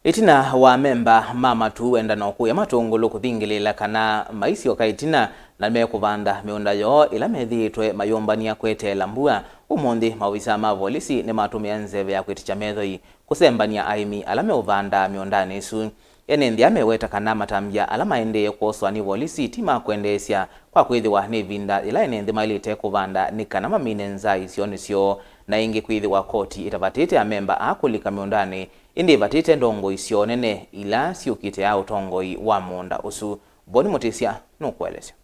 Itina wa amemba Matuu Wendano kuya Matungulu kuthingiliila kana maisyoka Itina na nimekuvanda miunda yo ila methiitwe mayumban'ya kweteela mbua umunthi maovisaa ma Volisi nimatumia nzeve ya kwitikya methoi kusembethya Aimi ala meuvandaa miundani isu ene ameweta kana matamya ala maendeye kuoswa ni Volisi tima kuendesya kwa kwithiwa ni vinda ila ene mailite kuvanda ni kana mamine nza isyo nisyo na ingi kwithiwa koti itavatite amemba akulika miundani indi vatite ndongo isyo nene ila siukite ya utongoi wa munda usu boni motisya nukuelesya.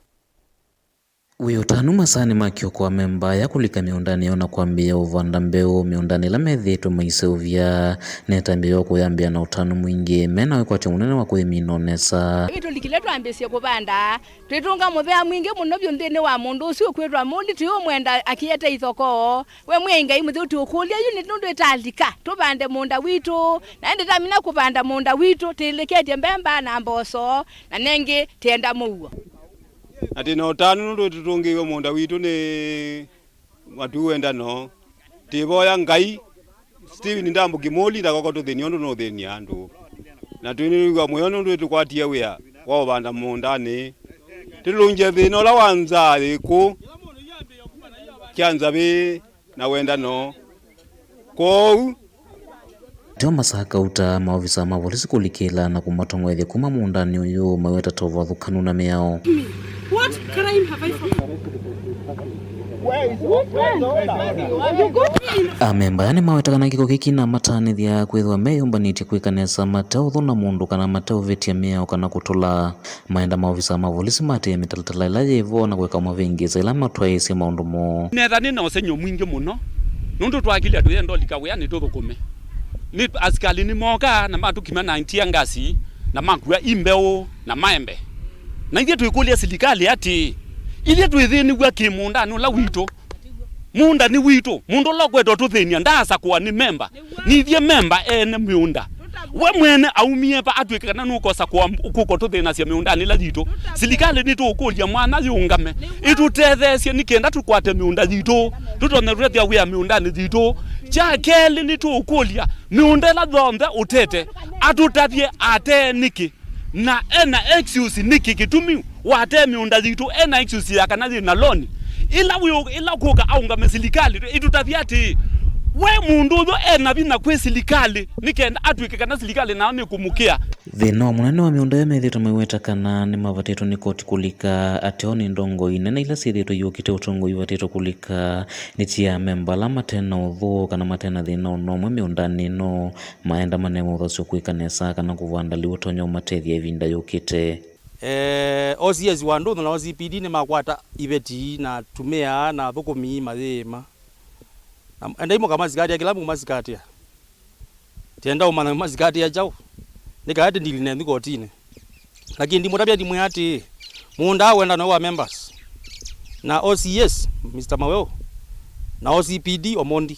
Wiyutanu masani makyo kwa memba ya kulika miundani yona kuambia uvanda mbeu miundani la methiitwe maisyoka neta mbeo kuyambia na utanu mwingi mena wekwa munene wa kuiminonesa ito likiletwa ambesye kuvanda twitunga muthea mwingi muno byonthini wa mundu ucio kwitwa mundi tiyo mwenda akiyete ithoko we mwenga imuthi utukulia yuni nundu italika tuvande munda witu na ndi tamina kuvanda munda witu tilikete mbemba na mboso na nengi tienda muwa ati no tanu ndo tutungiwe munda witu ni Matuu Wendano tiboya ngai Steven ndambu kimoli ndakoko tuthini ondo no thini andu na twiniwa moyo ndo tukwatia wia wa banda mundani tilunje thino la wanza iku kyanza be na Wendano ko Teo masaka uta maovisaa ma Volisi kulikila na kumatongwethya kuma muundani uyu maweta tova thukanu na miao. What crime have I amemba yani maweta kana kiko kiki na matanithya kwithwa meyumbanitye kwikanesa mateuthu na mundu kana mateuvetya miao kana kutula maenda maovisaa ma Volisi mate mitalatala ila yivo na kweka mavingisa ila matwaisya maundu mo nethani na usenyo mwingi muno nundu twakilia tuyendo likawe ni tuthukume ni askali ni moka na matukima 90 ngasi na makuya imbeo na maembe na ithie twikulia silikali ati ile twithini gwa kimunda no la wito munda ni wito mundu lokweto tuthinia ndasa kwa ni memba ni ithie memba ene miunda we mwene aumie pa atwikana nukosa kwa ukuko tuthina cia miunda ni la lito silikali ni tukulia mwana yungame itutethesye nikenda tukwate miunda lito tutone rethia wia miunda ni lito cha keli ni tukulia miunda la thombe utete atutavye ate niki na ena excuse niki kitumi wate miunda lito ena excuse ya kana na loni ila kuka aungame silikali itutavye ati we mundu tho ena bina kwe silikali nikenda atwike kana silikali na ni kumukia thino munene wa miunda ya methitwe maiweta kana ni mavatitwe ni koti kulika ateoni ndongo inene ila sithitwe yukite utongo ivatitwe kulika ni tia memba la matena uthu kana matena thina unomwe miundani no maenda manemo thosyo kwikanesa kana kuvanda liutonyo matethia ivinda yukite OCS wandu na OCPD ni makwata ibeti na tumia na thukumi mathima enda imo kama zikati ya kilamu mazikati ya tienda umana mazikati ya jau nika hati ndili nendi kotine lakini ndi mutabia ndi mwati muunda Wendano wa members na OCS Mr. Maweo na OCPD Omondi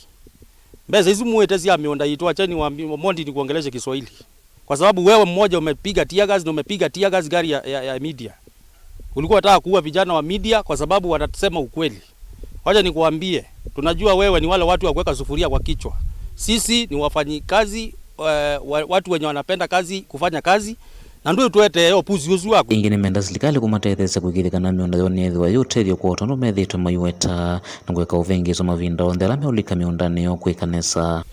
mbeza hizi muwete zia miunda yitu achani wa Omondi ni kuongelesha Kiswahili kwa sababu wewe mmoja umepiga tear gas na umepiga tear gas gari ya media ulikuwa unataka kuua vijana wa media kwa sababu wanatusema ukweli. Wacha nikuambie tunajua wewe ni wale watu wa kuweka sufuria kwa kichwa. Sisi ni wafanyikazi watu wenye wanapenda kazi kufanya kazi na ndio tuete opuzi uzu wako. Ingine menda silikali kumatethesa kwigithikana miunda yone thwa yutethio kwa utondo methitwe maiweta na kweka uvengiso mavinda onthe ala meulika miundani yo kwikanesa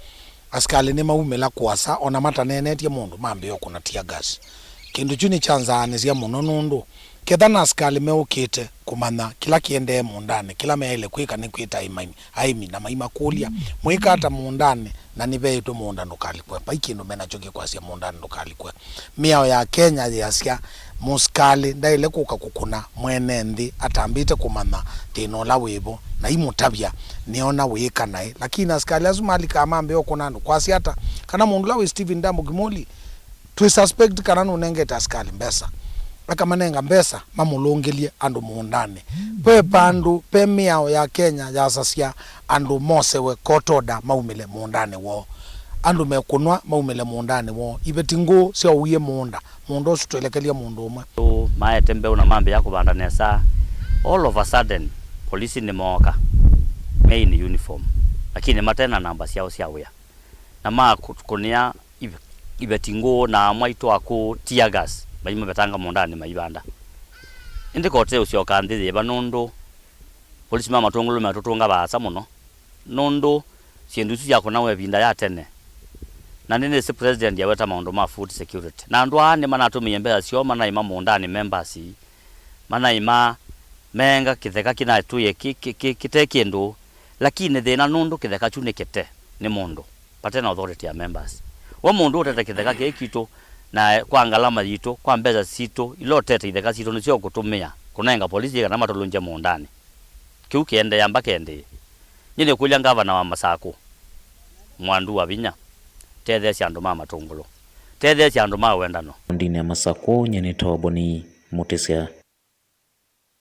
askali ni maumela kwasa ona matanenetie mundu mambio kuna tear gas kindu chuni chanzani cia muno nundu kethana askali meukite kumana kila kiende mundani kila meele kwika ni kwita Aimi na maima kulia mwikata mundani na niveitwe munda ndukalikwe paikindu mena choki kwasia mundani ndukalikwe miao ya Kenya yasia muskali ndaile kuka kukuna mwene ndi atambite kumana tino la wibo na imutabya niona wika nae lakini askali azumali kama ambeo kuna ndo kwasi hata kana mundu la Steven ndambu kimoli tu suspect kana nunengeta askali mbesa akamanenga mbesa mamulongelie andu muundani pe pandu pe miao ya Kenya yasasia andu mosewe kotoda maumile muundani wo andu mekunwa maumile muundani wo ibetingo sio uye muunda mundo sutwelekelia mundu umwe maetembe una mambe ya kuvanda nesa all of a sudden polisi ni moka main uniform lakini matena namba cia wia na ma kunia ibetingo na mwaito ako tear gas maima betanga Miundani Maivanda indi kote usyoka ndithi banundu polisi ma Matungulu matutunga baasa muno nundu ciendu cia kuna webinda ya tene na nini si president ya weta maundu ma food security na andu ane manatumia mbea cio manaima Miundani members manaima menga kitheka kina tuye kite kindu lakini thina nundu kitheka chunikite ni mundu patena authority ya members wa mundu utete kitheka kikitu na kwa ngalama yitu kwa mbeza sito ilotete itheka sito nicio kutumia kunenga polisi kana matulunje Miundani kiu kiende yamba kende nyine kulya ngavana wa Masako mwandu wa Vinya tethe cia andu ma Matungulu tethe cia andu ma Wendano ndine Masako nyene toboni mutesya